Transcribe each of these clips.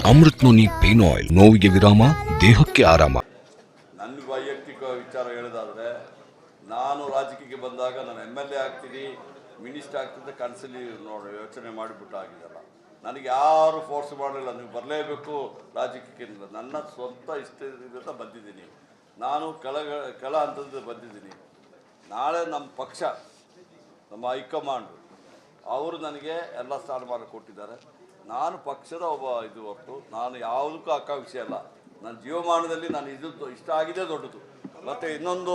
Amrit noni pain oil, ನೋವಿಗೆ ವಿರಾಮ, ದೇಹಕ್ಕೆ ಆರಾಮ. ನನ್ನ ವೈಯಕ್ತಿಕ ವಿಚಾರ ಹೇಳೋದಾದರೆ, ನಾನು ರಾಜಕೀಯಕ್ಕೆ ಬಂದಾಗ ನಾನು MLA ಆಗ್ತೀನಿ, ಮಿನಿಸ್ಟರ್ ಆಗ್ತಿದ್ದೆ, ಕನಸಲ್ಲಿ ನೋಡಿ ಯೋಚನೆ ಮಾಡಿಬಿಟ್ಟು ಆಗಿದ್ದಲ್ಲ. ನನಗೆ ಯಾರು ಫೋರ್ಸ್ ಮಾಡಲಿಲ್ಲ, ನೀವು ಬರಲೇಬೇಕು ರಾಜಕೀಯಕ್ಕೆ. ನನ್ನ ಸ್ವಂತ ಇಷ್ಟದಿಂದ ಬಂದಿದ್ದೀನಿ. ನಾನು ಕೆಳ ಹಂತದಿಂದ ಬಂದಿದ್ದೀನಿ. ನಾಳೆ ನಮ್ಮ ಪಕ್ಷ, ನಮ್ಮ ಹೈಕಮಾಂಡ್ ಅವರು ನನಗೆ ಎಲ್ಲ ಸ್ಥಾನಮಾನ ಕೊಟ್ಟಿದ್ದಾರೆ. ನಾನು ಪಕ್ಷದ ಒಬ್ಬ ಇದು ಹೊರತು ನಾನು ಯಾವುದಕ್ಕೂ ಆಕಾಂಕ್ಷಿ ಅಲ್ಲ. ನನ್ನ ಜೀವಮಾನದಲ್ಲಿ ನಾನು ಇಷ್ಟ ಆಗಿದೆ ದೊಡ್ಡದು, ಮತ್ತು ಇನ್ನೊಂದು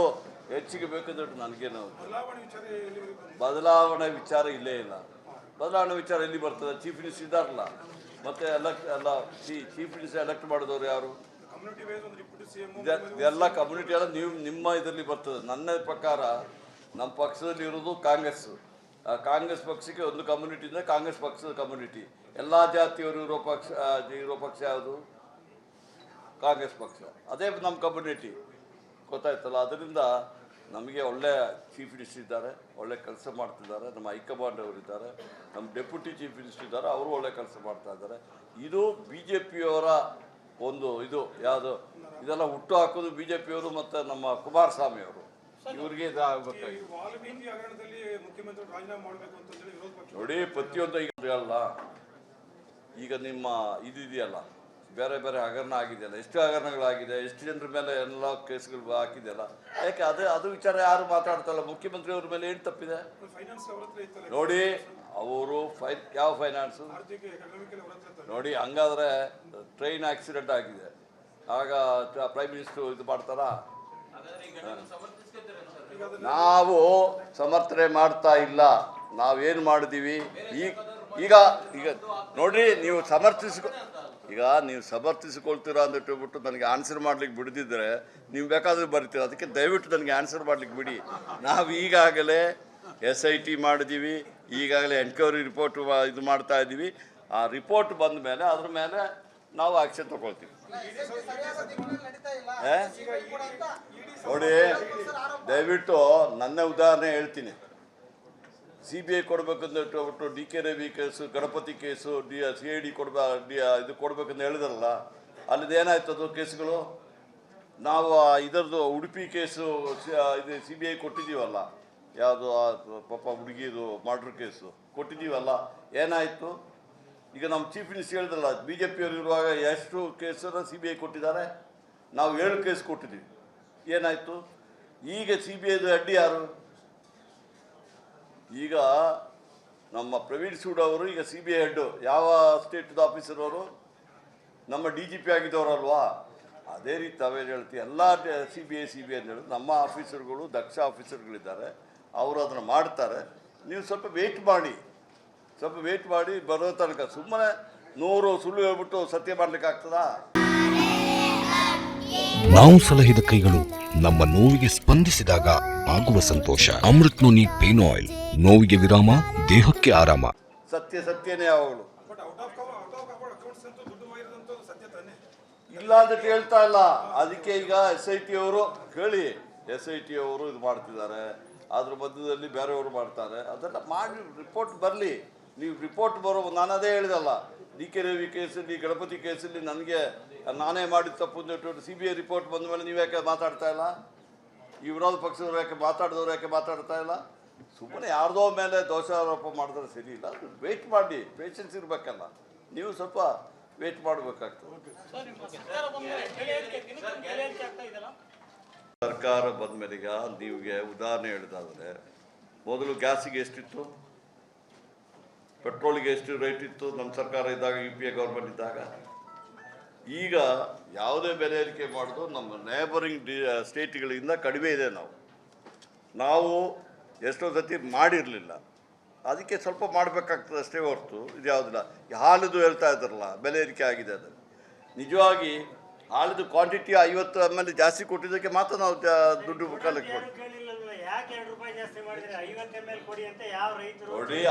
ಹೆಚ್ಚಿಗೆ ಬೇಕು ದೊಡ್ಡದು. ನನಗೇನು ಬದಲಾವಣೆ ವಿಚಾರ ಇಲ್ಲೇ ಇಲ್ಲ. ಬದಲಾವಣೆ ವಿಚಾರ ಎಲ್ಲಿ ಬರ್ತದೆ? ಚೀಫ್ ಮಿನಿಸ್ಟರ್ ಇದ್ದಾರಲ್ಲ, ಮತ್ತು ಚೀಫ್ ಮಿನಿಸ್ಟರ್ ಎಲೆಕ್ಟ್ ಮಾಡಿದವರು ಯಾರು? ಇದೆಲ್ಲ ಕಮ್ಯುನಿಟಿ ಎಲ್ಲ ನಿಮ್ಮ ಇದರಲ್ಲಿ ಬರ್ತದೆ. ನನ್ನ ಪ್ರಕಾರ ನಮ್ಮ ಪಕ್ಷದಲ್ಲಿ ಇರೋದು ಕಾಂಗ್ರೆಸ್ ಪಕ್ಷಕ್ಕೆ ಒಂದು ಕಮ್ಯುನಿಟಿ ಇದೆ, ಕಾಂಗ್ರೆಸ್ ಪಕ್ಷದ ಕಮ್ಯುನಿಟಿ. ಎಲ್ಲ ಜಾತಿಯವರು ಇರೋ ಪಕ್ಷ ಯಾವುದು? ಕಾಂಗ್ರೆಸ್ ಪಕ್ಷ. ಅದೇ ನಮ್ಮ ಕಮ್ಯುನಿಟಿ, ಗೊತ್ತಾಯ್ತಲ್ಲ. ಅದರಿಂದ ನಮಗೆ ಒಳ್ಳೆ ಚೀಫ್ ಮಿನಿಸ್ಟರ್ ಇದ್ದಾರೆ, ಒಳ್ಳೆ ಕೆಲಸ ಮಾಡ್ತಿದ್ದಾರೆ. ನಮ್ಮ ಹೈಕಮಾಂಡ್ ಅವರಿದ್ದಾರೆ, ನಮ್ಮ ಡೆಪ್ಯೂಟಿ ಚೀಫ್ ಮಿನಿಸ್ಟರ್ ಇದ್ದಾರೆ, ಅವರು ಒಳ್ಳೆ ಕೆಲಸ ಮಾಡ್ತಾ ಇದ್ದಾರೆ. ಇದು BJPಯವರ ಒಂದು ಇದು ಯಾವುದು, ಇದೆಲ್ಲ ಹುಟ್ಟು ಹಾಕೋದು BJPಯವರು ಮತ್ತು ನಮ್ಮ ಕುಮಾರಸ್ವಾಮಿ ಅವರು. ಇವರಿಗೆ ನೋಡಿ, ಪ್ರತಿಯೊಂದು ಅಲ್ಲ, ಈಗ ನಿಮ್ಮ ಇದೆಯಲ್ಲ, ಬೇರೆ ಬೇರೆ ಹಗರಣ ಆಗಿದೆಯಲ್ಲ, ಎಷ್ಟು ಹಗರಣಗಳಾಗಿದೆ, ಎಷ್ಟು ಜನರ ಮೇಲೆ ಎಲ್ಲ ಕೇಸ್ಗಳು ಹಾಕಿದೆಯಲ್ಲ. ಯಾಕೆ ಅದು ವಿಚಾರ ಯಾರು ಮಾತಾಡ್ತಲ್ಲ? ಮುಖ್ಯಮಂತ್ರಿಯವ್ರ ಮೇಲೆ ಏನು ತಪ್ಪಿದೆ ನೋಡಿ. ಅವರು ಯಾವ ಫೈನಾನ್ಸು ನೋಡಿ? ಹಂಗಾದ್ರೆ ಟ್ರೈನ್ ಆಕ್ಸಿಡೆಂಟ್ ಆಗಿದೆ, ಆಗ ಪ್ರೈಮ್ ಮಿನಿಸ್ಟರ್ ಇದು ಮಾಡ್ತಾರಾ? ನಾವು ಸಮರ್ಥನೆ ಮಾಡ್ತಾ ಇಲ್ಲ. ನಾವೇನು ಮಾಡಿದೀವಿ ಈಗ ನೋಡ್ರಿ, ನೀವು ಸಮರ್ಥಿಸಿಕೊಳ್ತೀರಾ ಅಂದ್ಬಿಟ್ಟು ನನಗೆ ಆನ್ಸರ್ ಮಾಡ್ಲಿಕ್ಕೆ ಬಿಡದಿದ್ರೆ ನೀವು ಬೇಕಾದ್ರೂ ಬರ್ತೀರ. ಅದಕ್ಕೆ ದಯವಿಟ್ಟು ನನಗೆ ಆನ್ಸರ್ ಮಾಡ್ಲಿಕ್ಕೆ ಬಿಡಿ. ನಾವು ಈಗಾಗಲೇ SIT ಮಾಡಿದ್ದೀವಿ, ಈಗಾಗಲೇ ಎನ್ಕ್ವೈರಿ ರಿಪೋರ್ಟ್ ಇದು ಮಾಡ್ತಾ ಇದ್ದೀವಿ. ಆ ರಿಪೋರ್ಟ್ ಬಂದ ಮೇಲೆ ಅದ್ರ ಮೇಲೆ ನಾವು ಆಕ್ಷನ್ ತಗೊಳ್ತೀವಿ. ನೋಡಿ, ದಯವಿಟ್ಟು ನನ್ನ ಉದಾಹರಣೆ ಹೇಳ್ತೀನಿ. CBI ಕೊಡ್ಬೇಕಂದ್ಬಿಟ್ಟು DK Ravi case, Ganapati case, CID ಇದು ಕೊಡ್ಬೇಕಂತ ಹೇಳಿದಾರಲ್ಲ, ಅಲ್ಲಿದೇನಾಯ್ತು ಅದು ಕೇಸುಗಳು? ನಾವು ಇದರದ್ದು ಉಡುಪಿ ಕೇಸು ಇದು CBI ಕೊಟ್ಟಿದ್ದೀವಲ್ಲ, ಯಾವುದು ಪಾಪ ಹುಡುಗಿದು ಮರ್ಡರ್ ಕೇಸು ಕೊಟ್ಟಿದ್ದೀವಲ್ಲ, ಏನಾಯಿತು? ಈಗ ನಮ್ಮ ಚೀಫ್ ಮಿನಿಸ್ಟರ್ ಹೇಳಿದ್ರಲ್ಲ, BJPಯವರು ಇರುವಾಗ ಎಷ್ಟು ಕೇಸನ್ನು CBI ಕೊಟ್ಟಿದ್ದಾರೆ? ನಾವು 7 ಕೇಸ್ ಕೊಟ್ಟಿದ್ದೀವಿ. ಏನಾಯಿತು? ಈಗ CBIದು ಅಡ್ಡಿ ಯಾರು? ಈಗ ನಮ್ಮ ಪ್ರವೀಣ್ ಸೂಡ್ ಅವರು ಈಗ CBI ಹೆಡ್ಡು. ಯಾವ ಸ್ಟೇಟ್ದು ಆಫೀಸರ್ ಅವರು? ನಮ್ಮ DGP ಆಗಿದ್ದವರಲ್ವಾ? ಅದೇ ರೀತಿ ತಾವೇನು ಹೇಳ್ತೀವಿ, ಎಲ್ಲ CBI ಅಂತ ಹೇಳೋದು. ನಮ್ಮ ಆಫೀಸರ್ಗಳು ದಕ್ಷ ಆಫೀಸರ್ಗಳಿದ್ದಾರೆ, ಅವರು ಅದನ್ನು ಮಾಡ್ತಾರೆ. ನೀವು ಸ್ವಲ್ಪ ವೇಟ್ ಮಾಡಿ ಬರೋ ತನಕ ಸುಮ್ಮನೆ 100 ಸುಳ್ಳು ಹೇಳ್ಬಿಟ್ಟು ಸತ್ಯ ಮಾಡ್ಲಿಕ್ಕೆ ಆಗ್ತದಾ? ನಾವು ಸಲಹಿದ ಕೈಗಳು ನಮ್ಮ ನೋವಿಗೆ ಸ್ಪಂದಿಸಿದಾಗ ಆಗುವ ಸಂತೋಷ. ಅಮೃತ್ ನೋನಿ ಪೇನ್ ಆಯಿಲ್, ನೋವಿಗೆ ವಿರಾಮ, ದೇಹಕ್ಕೆ ಆರಾಮ. ಸತ್ಯನೇ ಯಾವಾಗಲೂ ಇಲ್ಲ ಅಂತ ಹೇಳ್ತಾ ಇಲ್ಲ. ಅದಕ್ಕೆ ಈಗ SIT ಅವರು ಕೇಳಿ, SIT ಅವರು ಇದು ಮಾಡ್ತಿದ್ದಾರೆ, ಅದ್ರ ಮಧ್ಯದಲ್ಲಿ ಬೇರೆಯವರು ಮಾಡ್ತಾರೆ. ಅದೆಲ್ಲ ಮಾಡಿ ರಿಪೋರ್ಟ್ ಬರಲಿ. ನೀವು ರಿಪೋರ್ಟ್ ನಾನು ಅದೇ ಹೇಳಿದಲ್ಲ, DK ರವಿ ಕೇಸಲ್ಲಿ, ಗಣಪತಿ ಕೇಸಲ್ಲಿ ನಾನೇ ಮಾಡಿದ ತಪ್ಪು ಅಂದ್ಬಿಟ್ಟು CBI ರಿಪೋರ್ಟ್ ಬಂದ ಮೇಲೆ ನೀವು ಯಾಕೆ ಮಾತಾಡ್ತಾ ಇಲ್ಲ? ಈ ವಿರೋಧ ಪಕ್ಷದವ್ರು ಯಾಕೆ ಮಾತಾಡ್ತಾ ಇಲ್ಲ? ಸುಮ್ಮನೆ ಯಾರ್ದೋ ಮೇಲೆ ದೋಷಾರೋಪ ಮಾಡಿದ್ರೆ ಸರಿ ಇಲ್ಲ. ವೆಯ್ಟ್ ಮಾಡಿ, ಪೇಷನ್ಸ್ ಇರಬೇಕಲ್ಲ. ನೀವು ಸ್ವಲ್ಪ ವೆಯ್ಟ್ ಮಾಡಬೇಕಾಗ್ತದೆ. ಸರ್ಕಾರ ಬಂದ ಮೇಲೆ ಈಗ ನೀವಿಗೆ ಉದಾಹರಣೆ ಹೇಳಿದಾದರೆ, ಮೊದಲು ಗ್ಯಾಸಿಗೆ ಎಷ್ಟಿತ್ತು, ಪೆಟ್ರೋಲಿಗೆ ಎಷ್ಟು ರೇಟ್ ಇತ್ತು ನಮ್ಮ ಸರ್ಕಾರ ಇದ್ದಾಗ, UPA ಗೌರ್ಮೆಂಟ್ ಇದ್ದಾಗ. ಈಗ ಯಾವುದೇ ಬೆಲೆ ಏರಿಕೆ ಮಾಡೋದು ನಮ್ಮ ನೇಬರಿಂಗ್ ಸ್ಟೇಟ್ಗಳಿಂದ ಕಡಿಮೆ ಇದೆ. ನಾವು ಎಷ್ಟೋ ಸತಿ ಮಾಡಿರಲಿಲ್ಲ, ಅದಕ್ಕೆ ಸ್ವಲ್ಪ ಮಾಡಬೇಕಾಗ್ತದೆ ಅಷ್ಟೇ ಹೊರತು ಇದು ಯಾವುದಿಲ್ಲ. ಹಾಲಿದು ಹೇಳ್ತಾ ಇದ್ದಾರಲ್ಲ, ಬೆಲೆ ಏರಿಕೆ ಆಗಿದೆ. ಅದು ನಿಜವಾಗಿ ಹಾಲಿದು ಕ್ವಾಂಟಿಟಿ 50 ml ಜಾಸ್ತಿ ಕೊಟ್ಟಿದ್ದಕ್ಕೆ ಮಾತ್ರ ನಾವು ದುಡ್ಡು ಕಾಲಕ್ಕೆ ನೋಡಿ.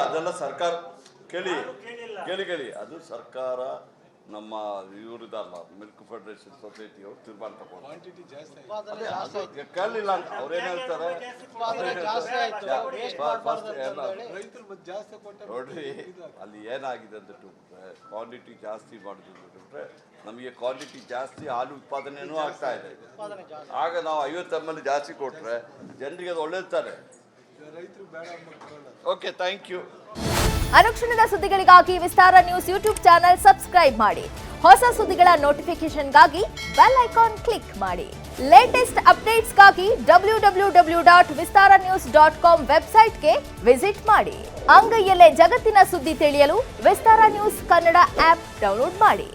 ಅದೆಲ್ಲ ಸರ್ಕಾರ ಕೇಳಿ, ಅದು ಸರ್ಕಾರ ನಮ್ಮ ಇವರಿದಲ್ಲ ಮಿಲ್ಕ್ ಫೆಡರೇಷನ್ ಸೊಸೈಟಿಯವರು ತೀರ್ಮಾನ ತಗೊಂಡು ಕೇಳಲಿಲ್ಲ ಅಂತ ಅವ್ರೇನು ಹೇಳ್ತಾರೆ ನೋಡ್ರಿ ಅಲ್ಲಿ ಏನಾಗಿದೆ ಅಂತ ಬಿಟ್ರೆ ಕ್ವಾಂಟಿಟಿ ಜಾಸ್ತಿ ಮಾಡೋದು ಬಿಟ್ರೆ ನಮಗೆ ಕ್ವಾಂಟಿಟಿ ಜಾಸ್ತಿ ಹಾಲು ಉತ್ಪಾದನೆಯೂ ಆಗ್ತಾ ಇದೆ. ಆಗ ನಾವು 50 ml ಜಾಸ್ತಿ ಕೊಟ್ರೆ ಜನರಿಗೆ ಅದು ಒಳ್ಳೆದಾರೆ. Okay, thank you. ಅನುಕ್ಷಣದ ಸುದ್ದಿಗಳಿಗಾಗಿ Vistara news YouTube channel subscribe ಮಾಡಿ. ಹೊಸ ಸುದ್ದಿಗಳ ನೋಟಿಫಿಕೇಶನ್ಗಾಗಿ ಬೆಲ್ ಐಕಾನ್ ಕ್ಲಿಕ್ ಮಾಡಿ. ಲೇಟೆಸ್ಟ್ ಅಪ್ಡೇಟ್ಸ್ಗಾಗಿ www.vistaranews.com ವೆಬ್ಸೈಟ್ಗೆ ವಿಸಿಟ್ ಮಾಡಿ. ಅಂಗೈಯಲ್ಲೇ ಜಗತ್ತಿನ ಸುದ್ದಿ ತಿಳಿಯಲು Vistara news Kannada app download ಮಾಡಿ.